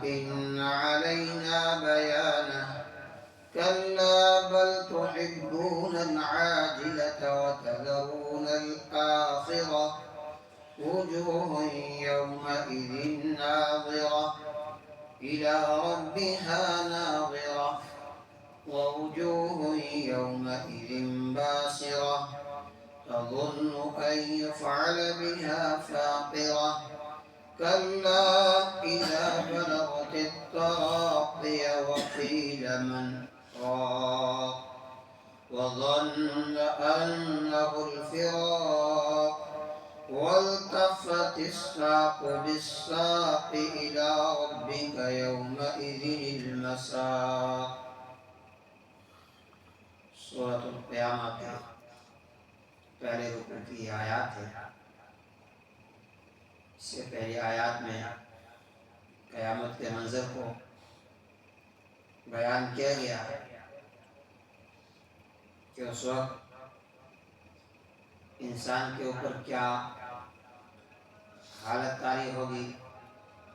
إن علينا بيانه كلا بل تحبون العاجلة وتذرون الآخرة وجوه يومئذ ناظرة إلى ربها ناظرة ووجوه يومئذ باسرة تظن أن يفعل بها فاقرة كلا إذا بلغت التراقي وقيل من راق وظن أنه الفراق والتفت الساق بالساق إلى ربك يومئذ المساق. سورة القیامہ کے پہلے رکوع کی آیات ہے. اس سے پہلی آیات میں قیامت کے منظر کو بیان کیا گیا ہے کہ اس وقت انسان کے اوپر کیا حالت طاری ہوگی،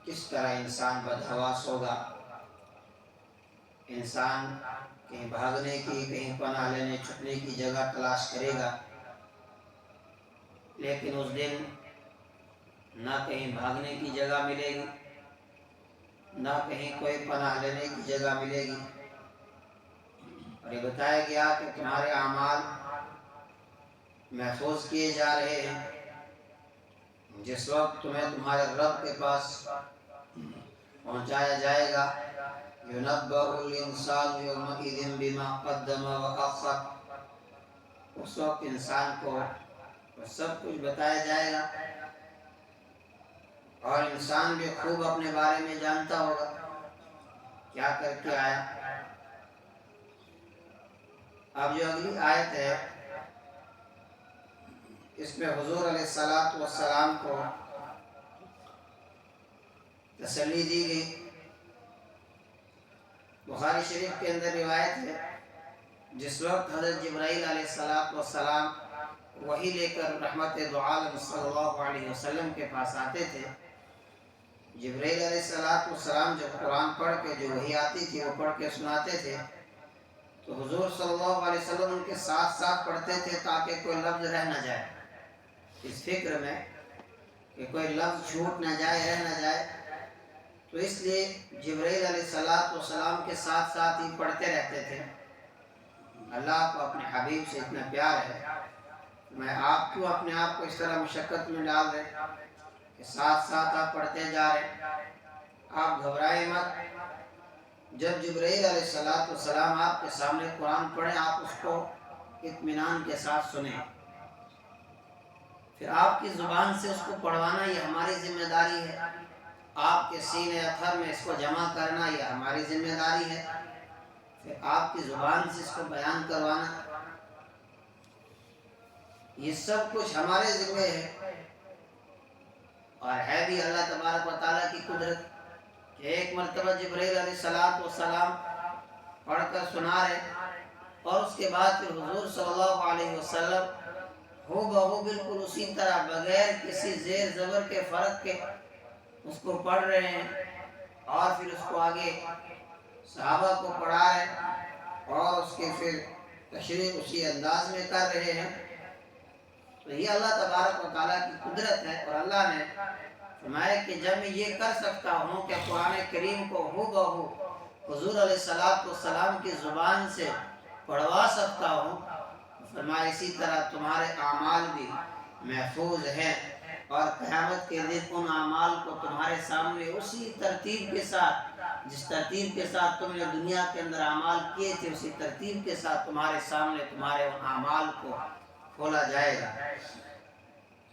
کس طرح انسان بدحواس ہوگا. انسان کہیں بھاگنے کی، کہیں پناہ لینے چھپنے کی جگہ تلاش کرے گا، لیکن اس دن نہ کہیں بھاگنے کی جگہ ملے گی، نہ کہیں کوئی پناہ لینے کی جگہ ملے گی. اور یہ بتایا گیا کہ تمہارے اعمال محفوظ کیے جا رہے ہیں. جس وقت تمہیں تمہارے رب کے پاس پہنچایا جائے گا، يُنَبَّأُ الْإِنسَانُ يَوْمَئِذٍ بِمَا قَدَّمَ وَأَخَّرَ، اس وقت انسان کو سب کچھ بتایا جائے گا اور انسان بھی خوب اپنے بارے میں جانتا ہوگا کیا کر کے آیا. اب جو اگلی آیت ہے اس میں حضور علیہ السلام کو تسلی دی گئی. بخاری شریف کے اندر روایت ہے جس وقت حضرت جبرائیل علیہ السلام وحی لے کر رحمت دو عالم صلی اللہ علیہ وسلم کے پاس آتے تھے، جبرائیل علیہ السلام جب قرآن پڑھ کے جو وحی آتی تھی وہ پڑھ کے سناتے تھے تو حضور صلی اللہ علیہ وسلم ان کے ساتھ ساتھ پڑھتے تھے تاکہ کوئی لفظ رہ نہ جائے، اس فکر میں کہ کوئی لفظ چھوٹ نہ جائے، رہ نہ جائے. تو اس لیے جبرائیل علیہ السلام کے ساتھ ساتھ ہی پڑھتے رہتے تھے. اللہ کو اپنے حبیب سے اتنا پیار ہے، میں آپ کیوں اپنے آپ کو اس طرح مشقت میں ڈال رہے کہ ساتھ ساتھ آپ پڑھتے جا رہے. آپ گھبرائیں مت. جب جبرائیل علیہ السلام آپ کے سامنے قرآن پڑھیں آپ اس کو اطمینان کے ساتھ سنیں. پھر آپ کی زبان سے اس کو پڑھوانا یہ ہماری ذمہ داری ہے، آپ کے سینے اطہر میں اس کو جمع کرنا یہ ہماری ذمہ داری ہے، پھر آپ کی زبان سے اس کو بیان کروانا یہ سب کچھ ہمارے ذمہ ہے. اور ہے بھی اللہ تبارک و تعالیٰ کی قدرت کہ ایک مرتبہ جبرائیل علیہ السلام پڑھ کر سنا رہے اور اس کے بعد پھر حضور صلی اللہ علیہ وسلم ہو بہو بالکل اسی طرح بغیر کسی زیر زبر کے فرق کے اس کو پڑھ رہے ہیں اور پھر اس کو آگے صحابہ کو پڑھا رہے ہیں اور اس کے پھر تشریح اسی انداز میں کر رہے ہیں. تو یہ اللہ تبارک و تعالیٰ کی قدرت ہے. اور اللہ نے فرمایا کہ جب میں یہ کر سکتا ہوں کہ قرآن کریم کو ہو بہو حضور علیہ السلام کی زبان سے پڑھوا سکتا ہوں، فرمایا اسی طرح تمہارے اعمال بھی محفوظ ہیں اور قیامت کے دن ان اعمال کو تمہارے سامنے اسی ترتیب کے ساتھ جس ترتیب کے ساتھ تم نے دنیا کے اندر اعمال کیے تھے اسی ترتیب کے ساتھ تمہارے سامنے تمہارے ان اعمال کو کھولا جائے گا.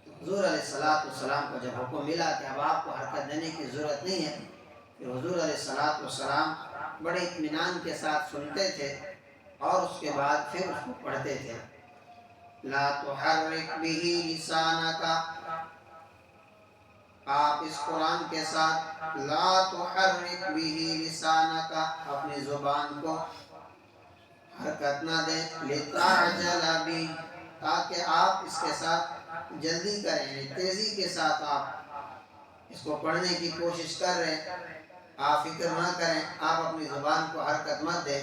حضور علیہ السلام کو جب حکم ملا کہ اب آپ کو حرکت دینے کی ضرورت نہیں ہے، پھر حضور علیہ السلام بڑے اطمینان کے ساتھ سنتے تھے اور اس کے بعد پھر اس کو پڑھتے تھے. لا تحرک به لسانک، آپ اس قرآن کے ساتھ لا تحرک به لسانک اپنی زبان کو حرکت نہ دیں، لتعجل به تاکہ آپ اس کے ساتھ جلدی کریں، یعنی تیزی کے ساتھ آپ اس کو پڑھنے کی کوشش کر رہے ہیں. آپ فکر نہ کریں، آپ اپنی زبان کو حرکت مت دیں،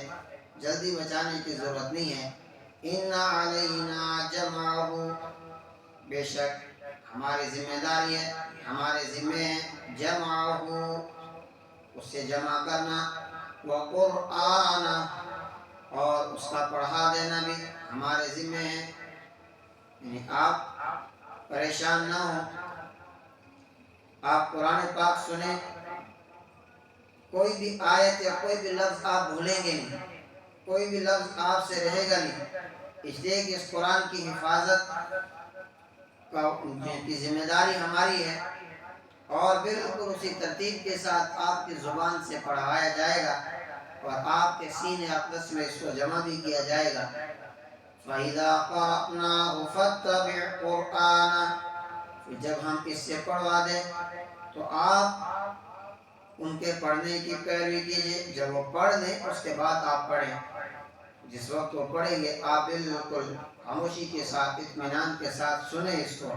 جلدی بچانے کی ضرورت نہیں ہے۔ ان علینا جمعہ، بے شک ہماری ذمہ داری ہے، ہمارے ذمہ ہے جمعہ، اسے جمع کرنا، وقرآن، اور اس کا پڑھا دینا بھی ہمارے ذمہ ہے۔ یعنی آپ پریشان نہ ہوں، آپ قرآن پاک سنیں، کوئی بھی آیت یا کوئی بھی لفظ آپ بھولیں گے نہیں، کوئی بھی لفظ آپ سے رہے گا نہیں، اس لیے کہ اس قرآن کی حفاظت کی ذمہ داری ہماری ہے، اور بالکل اسی ترتیب کے ساتھ آپ کی زبان سے پڑھایا جائے گا اور آپ کے سینے اقدس میں اس کو جمع بھی کیا جائے گا۔ فَإِذَا قَرَأْنَاهُ فَاتَّبِعْ قُرْآنَهُ، جب ہم اس سے پڑھوا دیں تو آپ ان کے پڑھنے کی پیروی کیجیے، جب وہ پڑھ لیں اس کے بعد آپ پڑھیں، جس وقت وہ پڑھیں گے آپ بالکل خاموشی کے ساتھ، اطمینان کے ساتھ سنیں اس کو۔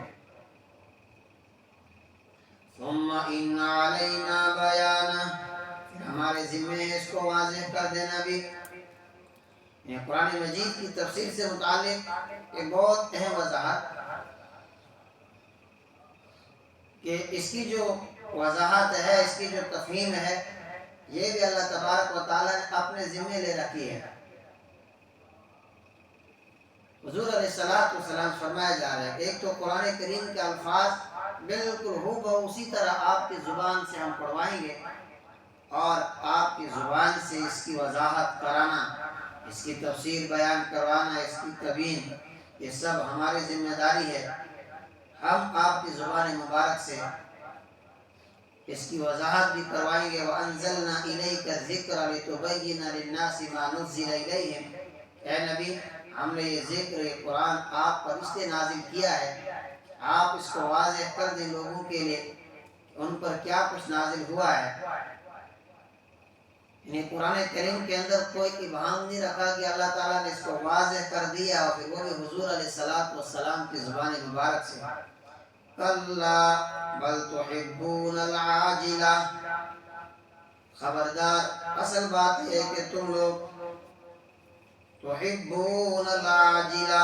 ثم ان علینا بیانہ، ہمارے ذمہ ہے اس کو واضح کر دینا بھی۔ یہ قرآن مجید کی تفسیر سے متعلق ایک بہت اہم وضاحت کہ اس کی جو وضاحت ہے، اس کی جو تفہیم ہے، یہ بھی اللہ تبارک و تعالیٰ نے اپنے ذمہ لے رکھی ہے۔ حضور علیہ السلام فرمایا جا رہا ہے، ایک تو قرآن کریم کے الفاظ بالکل ہو بہو اسی طرح آپ کی زبان سے ہم پڑھوائیں گے، اور آپ کی زبان سے اس کی وضاحت کرانا، اس کی تفسیر بیان کروانا، اس کی تبیین، یہ سب ہماری ذمہ داری ہے۔ ہم آپ کی زبان مبارک سے اس کی وضاحت بھی کروائیں گے۔ وَأَنزَلْنَا إِلَيْكَ الذِّكْرَ لِتُبَيِّنَ لِلنَّاسِ مَا نُزِّلَ إِلَيْهِمْ، اے نبی ہم نے یہ ذکر قرآن آپ پر اس لیے نازل کیا ہے، آپ اس کو واضح کر دیں لوگوں کے لیے ان پر کیا کچھ نازل ہوا ہے۔ یعنی قرآن کریم کے اندر کوئی ابہام نہیں رکھا کہ اللہ تعالیٰ نے اس کو واضح کر دیا اور پھر وہ بھی حضور علیہ السلام کی زبان مبارک سے۔ کَلَّا بَلْ تُحِبُّونَ الْعَاجِلَةَ، خبردار اصل بات ہے کہ تم لوگ تحبون العاجلہ،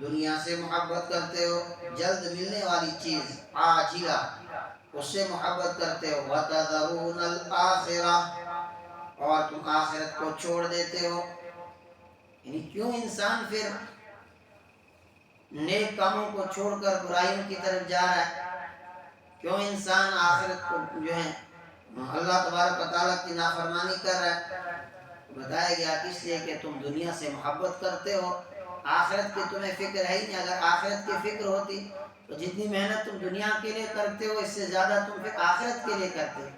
دنیا سے محبت کرتے ہو، جلد ملنے والی چیز عاجلہ، اس سے محبت کرتے ہو، وَتَذَرُونَ الْآخِرَةَ، اور تم آخرت کو چھوڑ دیتے ہو۔ یعنی کیوں انسان پھر نیک کاموں کو چھوڑ کر برائیوں کی طرف جا رہا ہے؟ کیوں انسان آخرت کو جو ہے اللہ تبارک و تعالیٰ کی نافرمانی کر رہا ہے؟ بتایا گیا اس لیے کہ تم دنیا سے محبت کرتے ہو، آخرت کی تمہیں فکر ہے ہی نہیں۔ اگر آخرت کی فکر ہوتی تو جتنی محنت تم دنیا کے لیے کرتے ہو اس سے زیادہ تم پھر آخرت کے لیے کرتے۔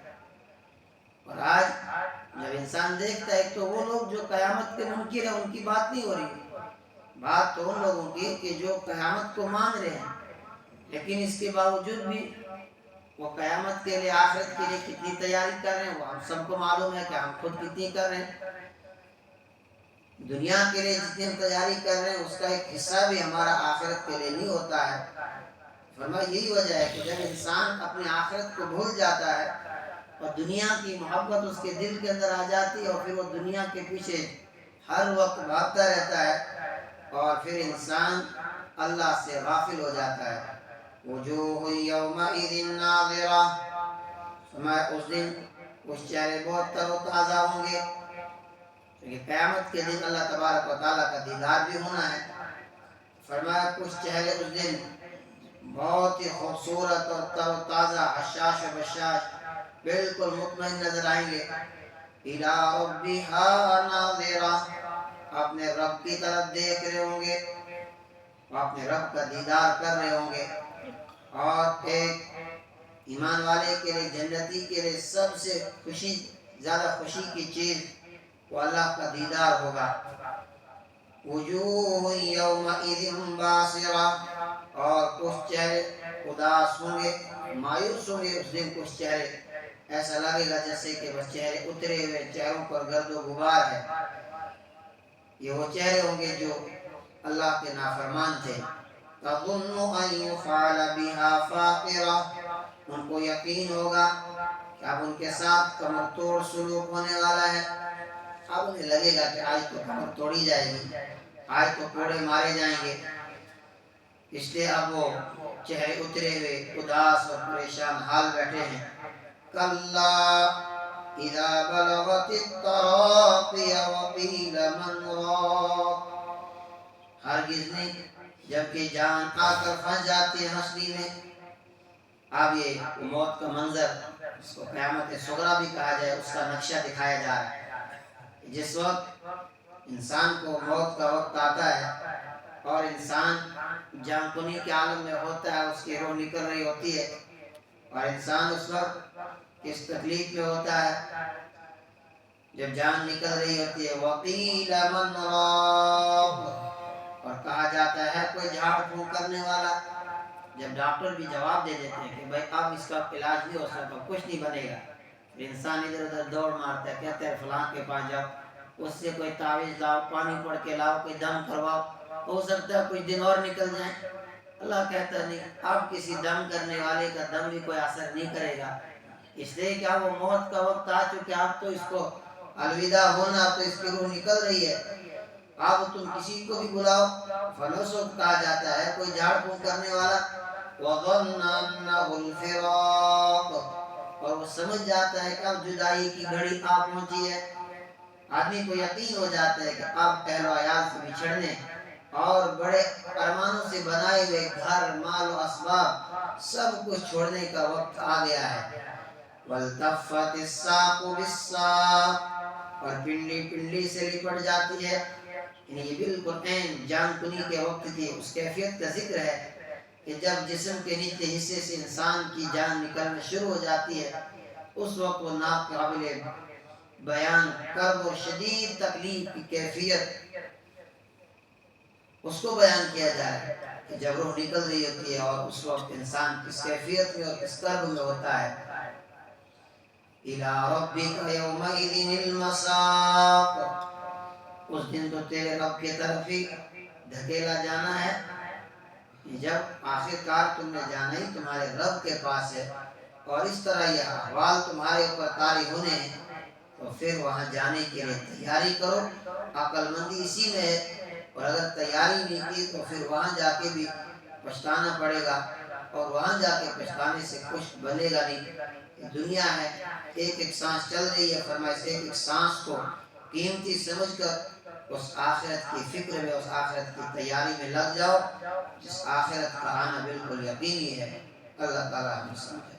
اور آج جب انسان دیکھتا ہے تو وہ لوگ جو قیامت کے منکر ہیں ان کی بات نہیں ہو رہی، بات تو ان لوگوں کی کہ جو قیامت کو مان رہے ہیں، لیکن اس کے باوجود بھی وہ قیامت کے لیے، آخرت کے لیے کتنی تیاری کر رہے ہیں وہ ہم سب کو معلوم ہے کہ ہم خود کتنی کر رہے ہیں۔ دنیا کے لیے جتنی ہم تیاری کر رہے ہیں اس کا ایک حصہ بھی ہمارا آخرت کے لیے نہیں ہوتا ہے۔ فرمایا یہی وجہ ہے کہ جب انسان اپنی آخرت کو بھول جاتا ہے اور دنیا کی محبت اس کے دل کے اندر آ جاتی ہے اور پھر وہ دنیا کے پیچھے ہر وقت بھاگتا رہتا ہے اور پھر انسان اللہ سے غافل ہو جاتا ہے۔ وجوہ یومئذ ناظرہ، فرمایا اس دن کچھ چہرے بہت تر و تازہ ہوں گے، کیونکہ قیامت کے دن اللہ تبارک و تعالیٰ کا دیدار بھی ہونا ہے۔ فرمایا کچھ چہرے اس دن بہت ہی خوبصورت اور تر و تازہ، حشاش و بشاش، بالکل مطمئن نظر آئیں گے۔ اِلیٰ رَبِّهَا نَاظِرَةٌ، اپنے رب کی طرف دیکھ رہے ہوں گے، اپنے رب کا دیدار کر رہے ہوں گے۔ اور ایک ایمان والے کے لیے، جنتی کے لیے سب سے خوشی، زیادہ خوشی کی چیز وہ اللہ کا دیدار ہوگا۔ وجوہ یومئذ باسرہ، اور کچھ چہرے اداس ہوں گے، مایوس ہوں گے اس دن۔ کچھ چہرے ایسا لگے گا جیسے کہ بس چہرے اترے ہوئے، چہروں پر گرد و غبار ہے۔ یہ وہ چہرے ہوں گے جو اللہ کے نافرمان تھے۔ تظن ان یفعل بها فاقرہ، ان کو یقین ہوگا کہ اب ان کے ساتھ کمر توڑ سلوک ہونے والا ہے. اب انہیں لگے گا کہ آج تو کمر توڑی جائے گی, آج تو کوڑے مارے جائیں گے. اس لیے اب وہ چہرے اترے ہوئے اداس اور پریشان حال بیٹھے ہیں. کلا اذا بلغت التراقی وقیل من راق, ہرگز نہیں جبکہ جان آ کر پھنس جاتی ہے ہنسلی میں. اب یہ موت کا منظر, اس کو قیامت صغریٰ بھی کہا جائے, اس کا نقشہ دکھایا جا رہا ہے. جس وقت انسان کو موت کا وقت آتا ہے اور انسان جان کنی کے عالم میں ہوتا ہے, اس کی روح نکل رہی ہوتی ہے, اور انسان اس وقت کس تکلیف میں ہوتا ہے جب جان نکل رہی ہوتی ہے. وقیل من راق, اور کہا جاتا ہے کوئی جھاڑ پھونک کرنے والا. جب ڈاکٹر بھی جواب دے دیتے ہیں کہ بھائی اب اس کا علاج نہیں ہو سکتا, کچھ نہیں بنے گا, انسان ادھر ادھر دوڑ مارتا ہے, کہتے ہیں فلاں کے پاس جاؤ, اس سے کوئی تعویذ لاؤ, پانی پڑھ کے لاؤ, کوئی دم کرواؤ, ہو سکتا ہے کچھ دن اور نکل جائیں. اللہ کہتا نہیں, اب کسی دم کرنے والے کا دم بھی کوئی اثر نہیں کرے گا. اس لیے کیا وہ موت کا وقت آ چکے, اب تو اس کو الوداع ہونا, تو اس کی روح نکل رہی ہے. اب تم کسی کو بھی بلاؤ, فلسفہ کہا جاتا ہے کوئی جھاڑ پھونک کرنے والا. وَظَنَّ أَنَّهُ الْفِرَاقُ, اور وہ سمجھ جاتا ہے کہ اب جدائی کی گھڑی آ پہنچی ہے. آدمی کو یقین ہو جاتا ہے کہ اب اہل و عیال سے بچھڑنے اور بڑے ارمانوں سے بنائے ہوئے گھر, مال و اسباب سب کچھ چھوڑنے کا وقت آ گیا ہے. وَالْتَفَّتِ السَّاقُ بِالسَّاقِ, اور پنڈلی پنڈلی سے لپٹ جاتی ہے. یہ بالکل عین جان کنی کے وقت کی اس کیفیت کا ذکر ہے کہ جب جسم کے نیچے حصے سے انسان کی جان نکلنا شروع ہو جاتی ہے, اس وقت وہ ناقابل بیان کرب و شدید تکلیف کی کیفیت اس کو بیان کیا جائے کہ جب روح نکل رہی ہوتی ہے اور اس وقت انسان کس کیفیت میں اور کس کرب میں ہوتا ہے. اِلَىٰ رَبِّكَ يَوْمَئِذٍ الْمَسَاقُ, اس دن تو تیرے رب کی طرف ہی دھکیلا جانا ہے. جب آخر کار تم نے جانا ہی تمہارے رب کے پاس ہے, اور اس طرح یہ احوال تمہارے اوپر طاری ہونے ہیں, تو پھر وہاں جانے کے لیے تیاری کرو. عقل مندی اسی میں ہے, اور اگر تیاری نہیں کی تو پھر وہاں جا کے بھی پچھتانا پڑے گا, اور وہاں جا کے پچھتانے سے کچھ بنے گا نہیں. دنیا ہے, ایک ایک سانس چل رہی ہے, فرمایا اس ایک ایک سانس کو قیمتی سمجھ کر اس آخرت کی فکر میں, اس آخرت کی تیاری میں لگ جاؤ, جس آخرت کا آنا بالکل یقینی ہے. اللہ تعالیٰ ہمیں سمجھے.